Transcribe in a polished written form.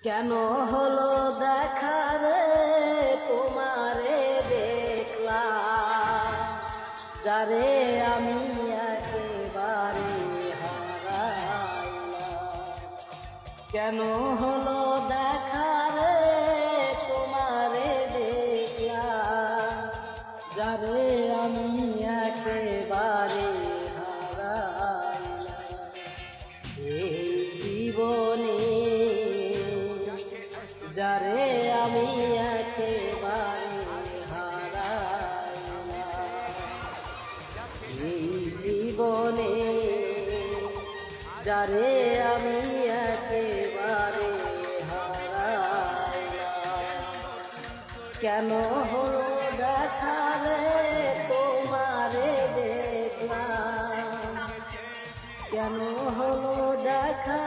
কেন হলো দেখা রে তোমারে দেখলাম, যারে আমি একেবারে হারাইলাম। কেন হলো দেখা রে তোমারে দেখলাম, যারে আমি একেবারে হারাইলাম। এই জীবনে যারে আমি একেবারে হারাইলাম, এই জীবনে যারে আমি একেবারে হারাইলাম। কেন হলো দেখা রে তোমারে দেখলাম, কেন হলো দেখা